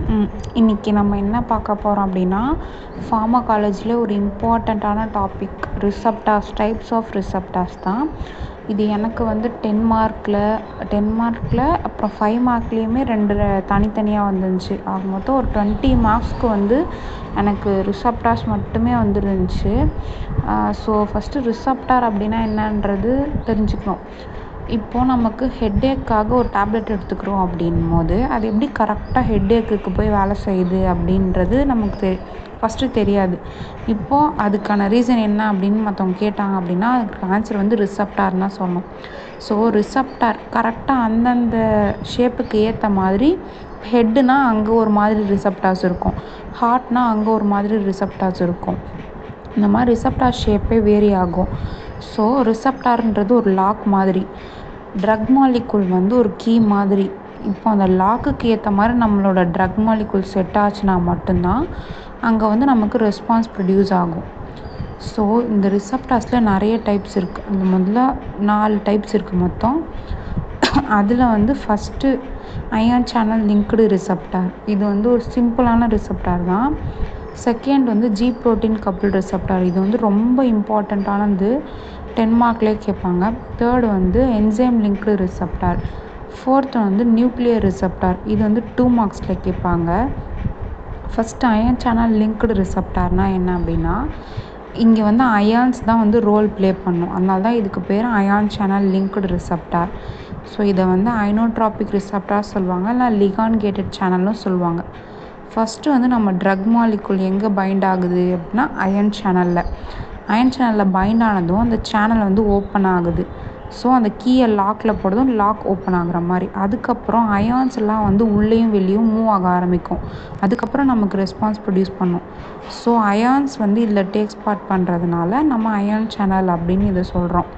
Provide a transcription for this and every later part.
ம். இன்னைக்கு நம்ம என்ன பார்க்க போகிறோம் அப்படின்னா, ஃபார்மகாலஜியில் ஒரு இம்பார்ட்டண்ட்டான டாபிக் டைப்ஸ் ஆஃப் ரிசப்டார்ஸ் தான். இது எனக்கு வந்து 10 மார்க்கில் அப்புறம் 5 மார்க்லேயுமே 2 தனித்தனியாக வந்துருந்துச்சு. ஆக மொத்தம் ஒரு 20 மார்க்ஸ்க்கு வந்து எனக்கு ரிசப்டார்ஸ் மட்டுமே வந்துருந்துச்சு. ஸோ ஃபஸ்ட்டு ரிசப்டார் அப்படின்னா என்னன்றது தெரிஞ்சுக்கணும். இப்போது நமக்கு ஹெட்டேக்காக ஒரு டேப்லெட் எடுத்துக்கிறோம் அப்படின்போது அது எப்படி கரெக்டாக ஹெட்டேக்குக்கு போய் வேலை செய்யுது அப்படின்றது நமக்கு ஃபஸ்ட்டு தெரியாது. இப்போது அதுக்கான ரீசன் என்ன அப்படின்னு மற்றவங்க கேட்டாங்க அப்படின்னா அதுக்கு ஆன்சர் வந்து ரிசப்டார்னு தான் சொல்லணும். ஸோ ரிசப்டார் கரெக்டாக அந்தந்த ஷேப்புக்கு ஏற்ற மாதிரி ஹெட்டுனா அங்கே ஒரு மாதிரி ரிசப்டார்ஸ் இருக்கும், ஹார்ட்னா அங்கே ஒரு மாதிரி ரிசப்டார்ஸ் இருக்கும். இந்த மாதிரி ரிசப்டார் ஷேப்பே வேரி ஆகும். ஸோ ரிசப்டார்ன்றது ஒரு லாக் மாதிரி, ட்ரக் மாலிகுல் வந்து ஒரு கீ மாதிரி. இப்போ அந்த லாக்குக்கு ஏற்ற மாதிரி நம்மளோட ட்ரக் மாலிகுல் செட் ஆச்சுன்னா மட்டும்தான் அங்கே வந்து நமக்கு ரெஸ்பான்ஸ் ப்ரொடியூஸ் ஆகும். ஸோ இந்த ரிசப்டார்ஸில் நிறைய டைப்ஸ் இருக்குது. அந்த முதல்ல 4 டைப்ஸ் இருக்குது மொத்தம். அதில் வந்து first ion channel linked receptor. இது வந்து ஒரு சிம்பிளான ரிசப்டார் தான். செகண்ட் வந்து ஜி ப்ரோட்டீன் கப்புள் ரிசப்டார். இது வந்து ரொம்ப இம்பார்ட்டண்ட்டானது, 10 மார்க்லேயே கேட்பாங்க. தேர்டு வந்து என்சைம் லிங்க்டு ரிசப்டார். ஃபோர்த்து வந்து நியூக்ளியர் ரிசப்டார். இது வந்து 2 மார்க்ஸில் கேட்பாங்க. ஃபஸ்ட்டு அயான் சேனல் லிங்க்டு ரிசப்டார்னால் என்ன அப்படின்னா, இங்கே வந்து அயான்ஸ் தான் வந்து ரோல் ப்ளே பண்ணும். அதனால தான் இதுக்கு பேர் ion channel linked receptor. So இதை வந்து ஐனோட்ராபிக் ரிசப்டார் சொல்லுவாங்க, இல்லை லிகான்கேட்டட் சேனல்னு சொல்லுவாங்க. ஃபஸ்ட்டு வந்து நம்ம ட்ரக் மாலிகுல் எங்கே பைண்ட் ஆகுது அப்படின்னா அயன் சேனலில் பைண்ட் ஆனதும் அந்த சேனல் வந்து ஓப்பன் ஆகுது. ஸோ அந்த கீயை லாக்கில் போடுறதும் லாக் ஓப்பன் ஆகுற மாதிரி. அதுக்கப்புறம் அயான்ஸ் எல்லாம் வந்து உள்ளேயும் வெளியும் மூவ் ஆக ஆரம்பிக்கும். அதுக்கப்புறம் நமக்கு ரெஸ்பான்ஸ் ப்ரொடியூஸ் பண்ணும். ஸோ அயான்ஸ் வந்து இதில் டேக்ஸ் பார்ட் பண்ணுறதுனால நம்ம அயான் சேனல் அப்படின்னு இதை சொல்கிறோம்.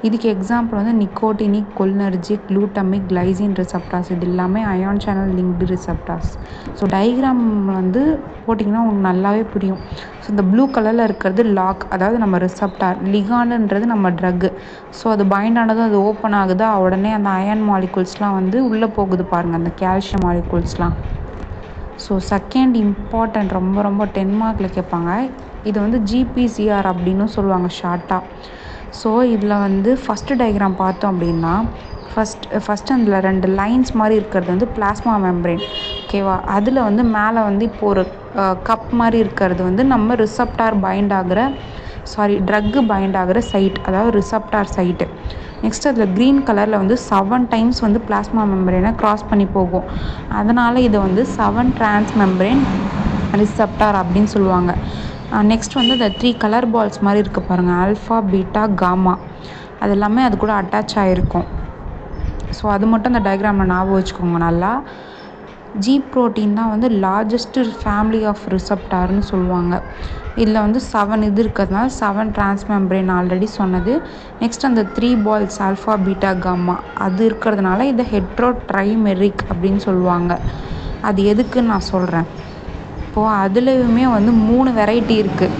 இதுக்கு எக்ஸாம்பிள் வந்து nicotinic, cholinergic, glutamic, glycine receptors. இது எல்லாமே ion channel linked receptors. So diagram வந்து போட்டிங்கன்னா உங்களுக்கு நல்லாவே புரியும். ஸோ இந்த ப்ளூ கலரில் இருக்கிறது லாக், அதாவது நம்ம ரிசப்டார். லிகாண்டுன்றது நம்ம ட்ரக்கு. ஸோ அது பைண்ட் ஆனதும் அது ஓப்பன் ஆகுதா, உடனே அந்த அயன் மாலிகுல்ஸ்லாம் வந்து உள்ளே போகுது பாருங்கள், அந்த கால்சியம் மாலிகுல்ஸ்லாம். ஸோ செகண்ட் இம்பார்ட்டன்ட், ரொம்ப ரொம்ப 10 மார்க்கில் கேட்பாங்க. இது வந்து ஜிபிசிஆர் அப்படின்னு சொல்லுவாங்க ஷார்ட்டாக. ஸோ இதில் வந்து ஃபஸ்ட்டு டயக்ராம் பார்த்தோம் அப்படின்னா ஃபஸ்ட்டு அதில் 2 லைன்ஸ் மாதிரி இருக்கிறது வந்து பிளாஸ்மா மெம்பரேன். ஓகேவா? அதில் வந்து மேலே வந்து இப்போ ஒரு கப் மாதிரி இருக்கிறது வந்து நம்ம ட்ரக்கு பைண்ட் ஆகிற சைட், அதாவது ரிசப்டார் சைட்டு. நெக்ஸ்ட் அதில் க்ரீன் கலரில் வந்து 7 டைம்ஸ் வந்து பிளாஸ்மா மெம்பரேனை க்ராஸ் பண்ணி போகும். அதனால் இதை வந்து 7 டிரான்ஸ் மெம்பரேன் ரிசப்டார் அப்படின்னு சொல்லுவாங்க. நெக்ஸ்ட் வந்து இந்த 3 கலர் பால்ஸ் மாதிரி இருக்குது பாருங்கள், ஆல்ஃபா, பீட்டா, காமா. அது எல்லாமே அது கூட அட்டாச் ஆகிருக்கும். ஸோ அது மட்டும் அந்த டயக்ராமில் ஞாபகம் வச்சுக்கோங்க நல்லா. ஜி ப்ரோட்டீன் தான் வந்து லார்ஜஸ்ட்டு ஃபேமிலி ஆஃப் ரிசப்டார்னு சொல்லுவாங்க. இதில் வந்து 7 இது இருக்கிறதுனால 7 டிரான்ஸ் மெம்பரேன் ஆல்ரெடி சொன்னது. நெக்ஸ்ட் அந்த 3 பால்ஸ் ஆல்ஃபா, பீட்டா, காமா அது இருக்கிறதுனால இதை ஹெட்ரோட்ரைமெரிக் அப்படின்னு சொல்லுவாங்க. அது எதுக்குன்னு நான் சொல்கிறேன். இப்போது அதுலேயுமே வந்து 3 வெரைட்டி இருக்குது.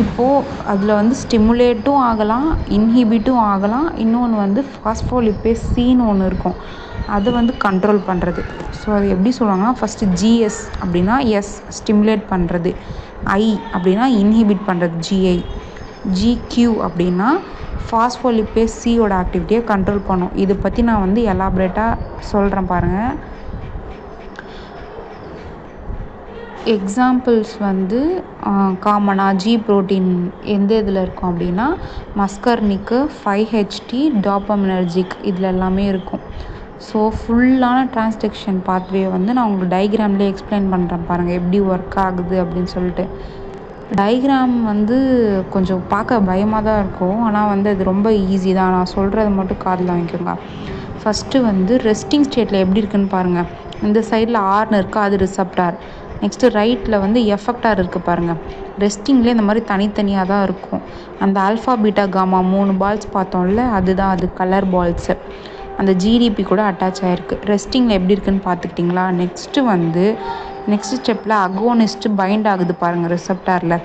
இப்போது அதில் வந்து ஸ்டிமுலேட்டும் ஆகலாம், இன்ஹிபிட்டும் ஆகலாம். இன்னொன்று வந்து ஃபாஸ்போலிப்பேஸ் சீன்னு ஒன்று இருக்கும், அது வந்து கண்ட்ரோல் பண்ணுறது. ஸோ அது எப்படி சொல்லுவாங்கன்னா, ஃபஸ்ட்டு ஜிஎஸ் அப்படின்னா எஸ் ஸ்டிமுலேட் பண்ணுறது, ஐ அப்படின்னா இன்ஹிபிட் பண்ணுறது ஜிஐ, ஜிக்யூ அப்படின்னா ஃபாஸ்போலிப்பேஸ் சியோட ஆக்டிவிட்டியை கண்ட்ரோல் பண்ணும். இதை பற்றி நான் வந்து எலாபரேட்டாக சொல்கிறேன் பாருங்கள். எக்ஸாம்பிள்ஸ் வந்து காமனாக ஜி ப்ரோட்டீன் எந்த இதில் இருக்கும் அப்படின்னா மஸ்கர்னிக்கு, 5HT, டாப்பமினர்ஜிக், இதில் எல்லாமே இருக்கும். ஸோ ஃபுல்லான டிரான்ஸ்டக்ஷன் பாத்வே வந்து நான் உங்களுக்கு டயக்ராம்லேயே எக்ஸ்பிளைன் பண்ணுறேன் பாருங்கள், எப்படி ஒர்க் ஆகுது அப்படின்னு சொல்லிட்டு. டயக்ராம் வந்து கொஞ்சம் பார்க்க பயமாக தான் இருக்கும், ஆனால் வந்து அது ரொம்ப ஈஸி தான். நான் சொல்கிறது மட்டும் காதில் வாங்கிக்கோங்க. ஃபஸ்ட்டு வந்து ரெஸ்டிங் ஸ்டேட்டில் எப்படி இருக்குன்னு பாருங்கள். இந்த சைடில் ஆர்னு இருக்குது, அது ரிசப்டார். நெக்ஸ்ட்டு ரைட்டில் வந்து எஃபெக்டார் இருக்குது பாருங்கள். ரெஸ்டிங்லேயே இந்த மாதிரி தனித்தனியாக தான் இருக்கும். அந்த ஆல்ஃபா, பீட்டா, காமா 3 பால்ஸ் பார்த்தோம்ல, அதுதான் அது கலர் பால்ஸு. அந்த ஜிடிபி கூட அட்டாச் ஆகிருக்கு. ரெஸ்டிங்கில் எப்படி இருக்குன்னு பார்த்துக்கிட்டிங்களா? நெக்ஸ்ட் ஸ்டெப்பில் அகோனிஸ்ட்டு பைண்ட் ஆகுது பாருங்கள் ரிசப்டாரில்.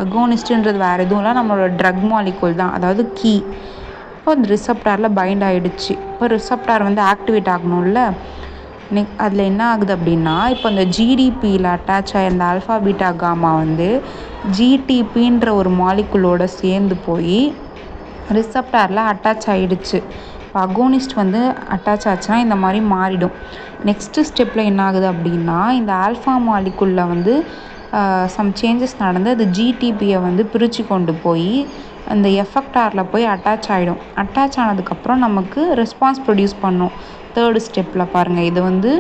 அகோனிஸ்ட்டுன்றது வேறு எதுவும் இல்லை, நம்மளோட ட்ரக் மாலிகுல் தான், அதாவது கீ. இப்போ அந்த ரிசப்டாரில் பைண்ட் ஆகிடுச்சு. இப்போ ரிசப்டார் வந்து ஆக்டிவேட் ஆகணும்ல. அதில் என்ன ஆகுது அப்படின்னா, இப்போ இந்த ஜிடிபியில் அட்டாச் ஆகிருந்த ஆல்ஃபா பீட்டா காமா வந்து ஜிடிபின்ற ஒரு மாலிகுலோட சேர்ந்து போய் ரிசப்டாரில் அட்டாச் ஆகிடுச்சு. இப்போ அகோனிஸ்ட் வந்து அட்டாச் ஆச்சுன்னா இந்த மாதிரி மாறிடும். நெக்ஸ்ட்டு ஸ்டெப்பில் என்ன ஆகுது அப்படின்னா, இந்த ஆல்ஃபா மாலிகுலில் வந்து சம் சேஞ்சஸ் நடந்து அது ஜிடிபியை வந்து பிரித்து கொண்டு போய் அந்த எஃபெக்டாரில் போய் அட்டாச் ஆகிடும். அட்டாச் ஆனதுக்கப்புறம் நமக்கு ரெஸ்பான்ஸ் ப்ரொடியூஸ் பண்ணும். தேர்டு ஸ்டெப்பில் பாருங்கள், இது வந்து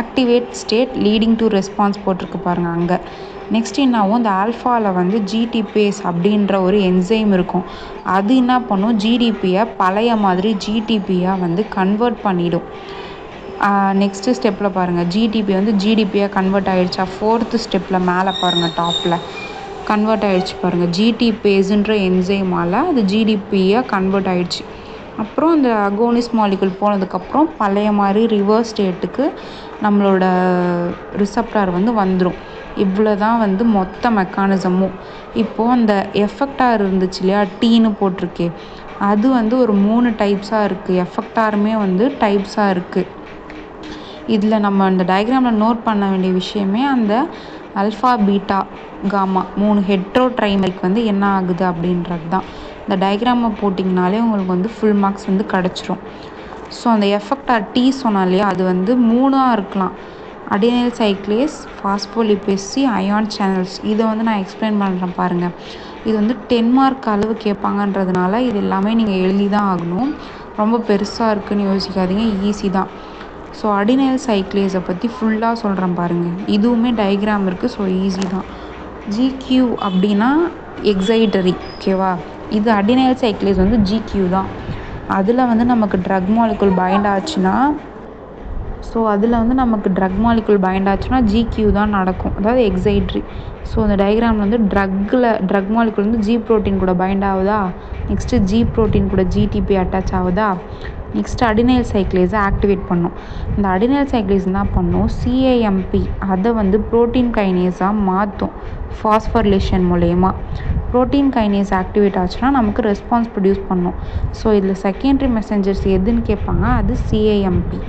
activate state leading to response போட்டிருக்கு பாருங்கள் அங்கே. நெக்ஸ்ட் என்னாகும், இந்த ஆல்ஃபாவில் வந்து ஜிடிபேஸ் அப்படின்ற ஒரு என்சைம் இருக்கும். அது என்ன பண்ணும், ஜிடிபியை பழைய மாதிரி ஜிடிபியாக வந்து கன்வெர்ட் பண்ணிடும். நெக்ஸ்ட்டு ஸ்டெப்பில் பாருங்கள், ஜிடிபி வந்து ஜிடிபியாக கன்வெர்ட் ஆகிடுச்சா. ஃபோர்த்து ஸ்டெப்பில் மேலே பாருங்கள் டாப்பில் கன்வெர்ட் ஆகிடுச்சு பாருங்கள். ஜிடிபேஸுன்ற என்சைமால் அது ஜிடிபியாக கன்வெர்ட் ஆகிடுச்சு. அப்புறம் அந்த அகோனிஸ்ட் மாலிகுல் போனதுக்கப்புறம் பழைய மாதிரி ரிவர்ஸ் ஸ்டேட்டுக்கு நம்மளோட ரிசப்டார் வந்து வந்துடும். இவ்வளோ தான் வந்து மொத்த மெக்கானிசமும். இப்போது அந்த எஃபெக்டார் இருந்துச்சு இல்லையா, டீன்னு போட்டிருக்கே, அது வந்து ஒரு 3 டைப்ஸாக இருக்குது. எஃபெக்டாருமே வந்து டைப்ஸாக இருக்குது. இதில் நம்ம அந்த டயக்ராமில் நோட் பண்ண வேண்டிய விஷயமே அந்த ஆல்ஃபா பீட்டா காமா 3 ஹெட்ரோட்ரைமருக்கு வந்து என்ன ஆகுது அப்படின்றது தான். இந்த டயக்ராமை போட்டிங்கனாலே உங்களுக்கு வந்து ஃபுல் மார்க்ஸ் வந்து கிடச்சிரும். ஸோ அந்த எஃபெக்டார் டீ சொன்னோம் இல்லையா, அது வந்து 3ஆக இருக்கலாம். Adenyl cyclase, phospholipase C, ion channels. இதை வந்து நான் எக்ஸ்பிளைன் பண்ணுறேன் பாருங்கள். இது வந்து 10 மார்க் அளவு கேட்பாங்கன்றதுனால இது எல்லாமே நீங்கள் எழுதி தான் ஆகணும். ரொம்ப பெருசாக இருக்குதுன்னு யோசிக்காதீங்க, ஈஸி தான். ஸோ அடினைல் சைக்ளேஸை பற்றி ஃபுல்லாக சொல்கிறேன் பாருங்கள். இதுவுமே டயக்ராம் இருக்குது, ஸோ ஈஸி தான். ஜிக்யூ அப்படின்னா எக்ஸைட்டரி, ஓகேவா. இது அடினைல் சைக்ளேஸ் வந்து ஜிக்யூ தான். அதில் வந்து நமக்கு ட்ரக் மாலிகுல் பைண்ட் ஆச்சுன்னா, ஜிக்யூ தான் நடக்கும், அதாவது எக்ஸைட்ரி. ஸோ அந்த டயக்ராமில் வந்து ட்ரக் மாலிகுல் வந்து ஜி ப்ரோட்டீன் கூட பைண்ட் ஆகுதா, நெக்ஸ்ட்டு ஜி ப்ரோட்டீன் கூட ஜிடிபி அட்டாச் ஆகுதா, நெக்ஸ்ட்டு அடினைல் சைக்ளேஸை ஆக்டிவேட் பண்ணும். இந்த அடினைல் சைக்ளேஸ் என்ன பண்ணும், சிஏஎம்பி அதை வந்து ப்ரோட்டீன் கைனேஸாக மாற்றும் ஃபாஸ்போரிலேஷன் மூலயமா. ப்ரோட்டீன் கைனேஸ் ஆக்டிவேட் ஆச்சுன்னா நமக்கு ரெஸ்பான்ஸ் ப்ரொடியூஸ் பண்ணும். ஸோ இதில் செகண்டரி மெசஞ்சர்ஸ் எதுன்னு கேட்பாங்க, அது சிஏஎம்பி.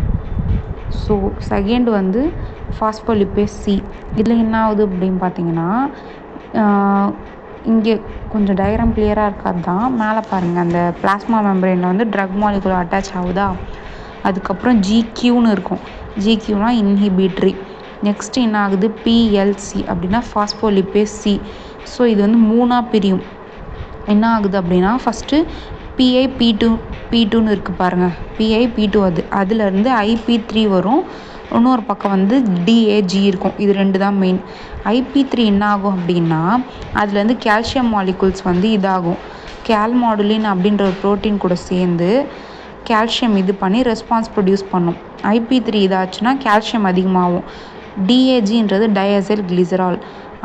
ஸோ செகண்ட் வந்து ஃபாஸ்போலிபேஸ் சி. இதில் என்ன ஆகுது அப்படின்னு பார்த்தீங்கன்னா, இங்கே கொஞ்சம் டயக்ராம் கிளியராக இருக்காது தான். மேலே பாருங்கள், அந்த பிளாஸ்மா மெம்பரேனில் வந்து ட்ரக் மாலிகுல் அட்டாச் ஆகுதா, அதுக்கப்புறம் ஜிக்யூன்னு இருக்கும். ஜிக்யூனா இன்ஹிபிட்ரி. நெக்ஸ்ட் என்ன ஆகுது, பிஎல்சி அப்படின்னா ஃபாஸ்போலிபேஸ் சி. ஸோ இது வந்து 3ஆக பிரியும். என்ன ஆகுது அப்படின்னா, ஃபஸ்ட்டு P2 இருக்குது பாருங்கள், P2 அதுலேருந்து IP3 வரும். இன்னொரு பக்கம் வந்து DAG இருக்கும். இது 2 தான் மெயின். IP3 என்ன ஆகும் அப்படின்னா, அதுலேருந்து கால்சியம் மாலிகுல்ஸ் வந்து இதாகும். கால்மாடுலின் அப்படின்ற ஒரு ப்ரோட்டீன் கூட சேர்ந்து கால்சியம் இது பண்ணி ரெஸ்பான்ஸ் ப்ரொடியூஸ் பண்ணும். IP3 இதாச்சுன்னா கால்சியம் அதிகமாகும். DAGன்றது டயசைல் கிளிசரால்.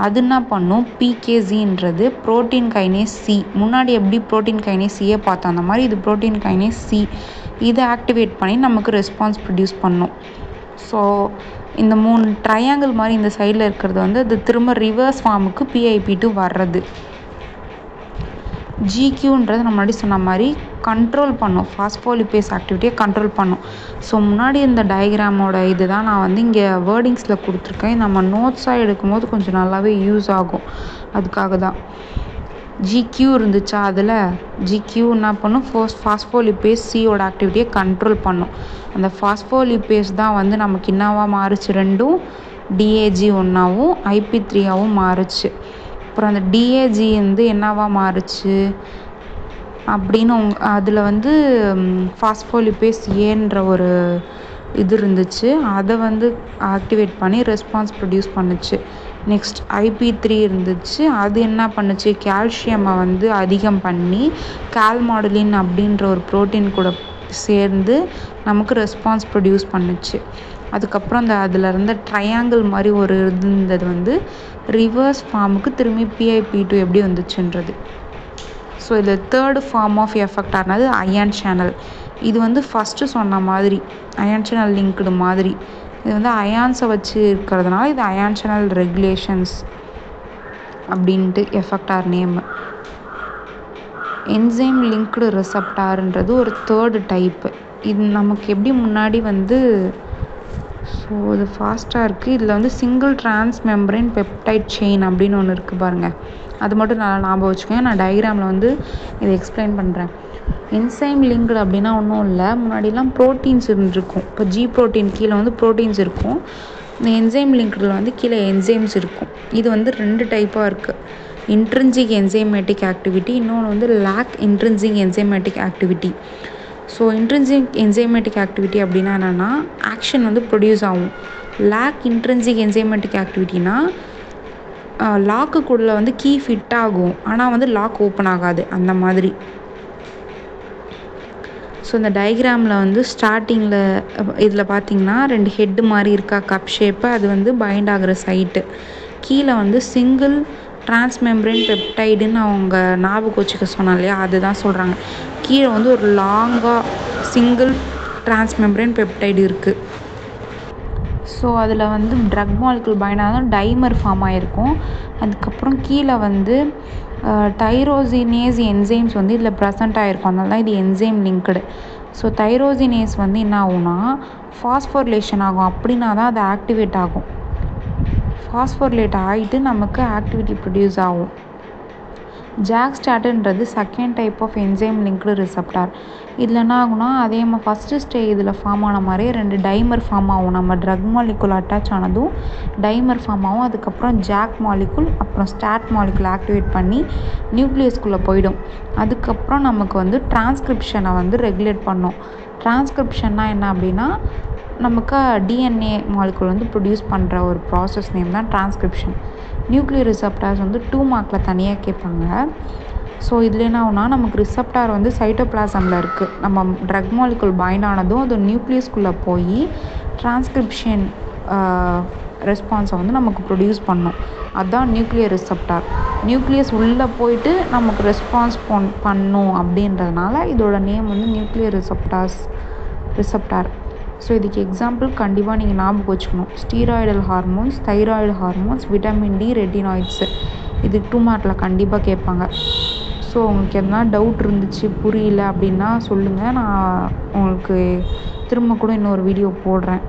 அது என்ன பண்ணும், PKZன்றது ப்ரோட்டீன் கைனேஸ் சி. முன்னாடி எப்படி ப்ரோட்டீன் கைனேஸ் சியை பார்த்தோம், அந்த மாதிரி இது ப்ரோட்டீன் கைனேஸ் சி. இதை ஆக்டிவேட் பண்ணி நமக்கு ரெஸ்பான்ஸ் ப்ரொடியூஸ் பண்ணும். ஸோ இந்த 3 ட்ரையாங்கிள் மாதிரி இந்த சைடில் இருக்கிறது வந்து அது திரும்ப ரிவர்ஸ் ஃபார்முக்கு PIP2 வர்றது. ஜிக்யூன்றது நம்ம முன்னாடி சொன்ன மாதிரி கண்ட்ரோல் பண்ணும், ஃபாஸ்போலிபேஸ் ஆக்டிவிட்டியை கண்ட்ரோல் பண்ணும். ஸோ முன்னாடி இந்த டயக்ராமோட இது தான் நான் வந்து இங்கே வேர்டிங்ஸில் கொடுத்துருக்கேன். நம்ம நோட்ஸாக எடுக்கும்போது கொஞ்சம் நல்லாவே யூஸ் ஆகும், அதுக்காக தான். ஜிக்யூ இருந்துச்சா, அதில் ஜிக்யூ என்ன பண்ணும், ஃபாஸ்போலிபேஸ் சியோட ஆக்டிவிட்டியை கண்ட்ரோல் பண்ணும். அந்த ஃபாஸ்போலிபேஸ் தான் வந்து நமக்கு என்னவா மாறுச்சு, ரெண்டும் DAG ஒன்றாவும் IP3ஆகவும் மாறுச்சு. அப்புறம் அந்த DAG வந்து என்னவா மாறுச்சு அப்படின்னு அதில் வந்து ஃபாஸ்போலிபேஸ் ஏன்ற ஒரு இது இருந்துச்சு, அதை வந்து ஆக்டிவேட் பண்ணி ரெஸ்பான்ஸ் ப்ரொடியூஸ் பண்ணுச்சு. நெக்ஸ்ட் IP3 இருந்துச்சு, அது என்ன பண்ணுச்சு, கால்சியமை வந்து அதிகம் பண்ணி கால்மாடுலின் அப்படின்ற ஒரு ப்ரோட்டீன் கூட சேர்ந்து நமக்கு ரெஸ்பான்ஸ் ப்ரொடியூஸ் பண்ணுச்சு. அதுக்கப்புறம் அதில் இருந்த ட்ரையாங்கிள் மாதிரி ஒரு இருந்தது வந்து ரிவர்ஸ் ஃபார்முக்கு திரும்பி PIP2 எப்படி வந்துச்சுன்றது. ஸோ இதில் தேர்டு ஃபார்ம் ஆஃப் எஃபெக்டானது அயான் சேனல். இது வந்து ஃபஸ்ட்டு சொன்ன மாதிரி அயான் சேனல் லிங்க்டு மாதிரி, இது வந்து அயான்ஸை வச்சு இருக்கிறதுனால இது அயான் சேனல் ரெகுலேஷன்ஸ் அப்படின்ட்டு எஃபெக்டார் நேம். என்சைம் லிங்க்டு ரிசப்டார்ன்றது ஒரு தேர்டு டைப்பு. இது நமக்கு எப்படி முன்னாடி வந்து ஸோ இது ஃபாஸ்ட்டாக இருக்குது. இதில் வந்து single trans membrane peptide chain அப்படின்னு ஒன்று இருக்குது பாருங்கள். அது மட்டும் நல்லா ஞாபகம் வச்சுக்கோங்க. நான் டயக்ராமில் வந்து இதை எக்ஸ்பிளைன் பண்ணுறேன். என்சைம் லிங்க்டு அப்படின்னா ஒன்றும் இல்லை. முன்னாடிலாம் ப்ரோட்டீன்ஸ் இருந்துருக்கும். இப்போ ஜி ப்ரோட்டீன் கீழே வந்து ப்ரோட்டீன்ஸ் இருக்கும். இந்த என்சைம் லிங்க்டில் வந்து கீழே என்சைம்ஸ் இருக்கும். இது வந்து 2 டைப்பாக இருக்குது. இன்ட்ரின்சிக் என்சைமேட்டிக் ஆக்டிவிட்டி, இன்னொன்று வந்து lack intrinsic enzymatic activity. So intrinsic enzymatic activity அப்படின்னா என்னென்னா ஆக்ஷன் வந்து ப்ரொடியூஸ் ஆகும். லேக் இன்ட்ரின்சிக் என்சைமேட்டிக் ஆக்டிவிட்டினா லாக்குக்குள்ளே வந்து கீ ஃபிட் ஆகும், ஆனால் வந்து லாக் ஓப்பன் ஆகாது, அந்த மாதிரி. ஸோ இந்த டயக்ராமில் வந்து ஸ்டார்டிங்கில் இதில் பார்த்தீங்கன்னா 2 ஹெட்டு மாதிரி இருக்கா, கப் ஷேப்பு. அது வந்து பைண்ட் ஆகிற சைட்டு. கீழே வந்து சிங்கிள் டிரான்ஸ்மெம்பரேன் பெப்டைடுன்னு அவங்க ஞாபகம் வச்சுக்க சொன்னோம் இல்லையா, அதுதான் சொல்கிறாங்க. கீழே வந்து ஒரு லாங்காக சிங்கிள் டிரான்ஸ்மெம்பரேன் பெப்டைடு இருக்குது. ஸோ அதில் வந்து ட்ரக் மாலிகுல் பைண்ட் ஆனாலும் டைமர் ஃபார்ம் ஆகிருக்கும். அதுக்கப்புறம் கீழே வந்து தைரோசினேஸ் என்சைம்ஸ் வந்து இதில் ப்ரெசென்ட் ஆகிருக்கும். அதனால தான் இது என்சைம் லிங்க்டு. ஸோ தைரோசினேஸ் வந்து என்ன ஆகும்னா ஃபாஸ்ஃபோரிலேஷன் ஆகும். அப்படின்னா தான் அது ஆக்டிவேட் ஆகும். ஃபாஸ்ஃபோரிலேட் ஆகிட்டு நமக்கு ஆக்டிவிட்டி ப்ரொடியூஸ் ஆகும். ஜாக்ஸ்டாட்டுன்றது second type of enzyme linked receptor. இதில் என்ன ஆகுனா அதே மாதிரி ஃபஸ்ட்டு இதில் ஃபார்ம் ஆன மாதிரியே 2 டைமர் ஃபார்ம் ஆகும். நம்ம ட்ரக் மாலிகுல் அட்டாச் ஆனதும் டைமர் ஃபார்ம் ஆகும். அதுக்கப்புறம் ஜாக் மாலிகுல் அப்புறம் ஸ்டாட் மாலிகுல் ஆக்டிவேட் பண்ணி நியூக்ளியஸ்குள்ளே போயிடும். அதுக்கப்புறம் நமக்கு வந்து டிரான்ஸ்கிரிப்ஷனை வந்து ரெகுலேட் பண்ணும். டிரான்ஸ்கிரிப்ஷன்னா என்ன அப்படின்னா நமக்கு டிஎன்ஏ மாலிகுல் வந்து ப்ரொடியூஸ் பண்ணுற ஒரு ப்ராசஸ் நேம் தான் டிரான்ஸ்கிரிப்ஷன். நியூக்ளியர் ரிசப்டார்ஸ் வந்து 2 மார்க்கில் தனியாக கேட்பாங்க. ஸோ இதில் என்ன ஆகுனா நமக்கு ரிசப்டார் வந்து சைட்டோபிளாசமில் இருக்குது. நம்ம ட்ரக் மாலிகுல் பைண்ட் ஆனதும் அது நியூக்ளியஸ்குள்ளே போய் டிரான்ஸ்கிரிப்ஷன் ரெஸ்பான்ஸை வந்து நமக்கு ப்ரொடியூஸ் பண்ணும். அதுதான் நியூக்ளியர் ரிசப்டார். நியூக்ளியஸ் உள்ளே போயிட்டு நமக்கு ரெஸ்பான்ஸ் பண்ணும். அப்படின்றதுனால இதோட நேம் வந்து நியூக்ளியர் ரிசப்டார். ஸோ இதுக்கு எக்ஸாம்பிள் கண்டிப்பாக நீங்கள் ஞாபகம் வச்சுக்கணும். Steroidal hormones, thyroid hormones, vitamin D, retinoids. இது 2 மார்க்கில் கண்டிப்பாக கேட்பாங்க. ஸோ உங்களுக்கு எதனா டவுட் இருந்துச்சு, புரியல அப்படின்னா சொல்லுங்கள். நான் உங்களுக்கு திரும்ப கூட இன்னொரு வீடியோ போடுறேன்.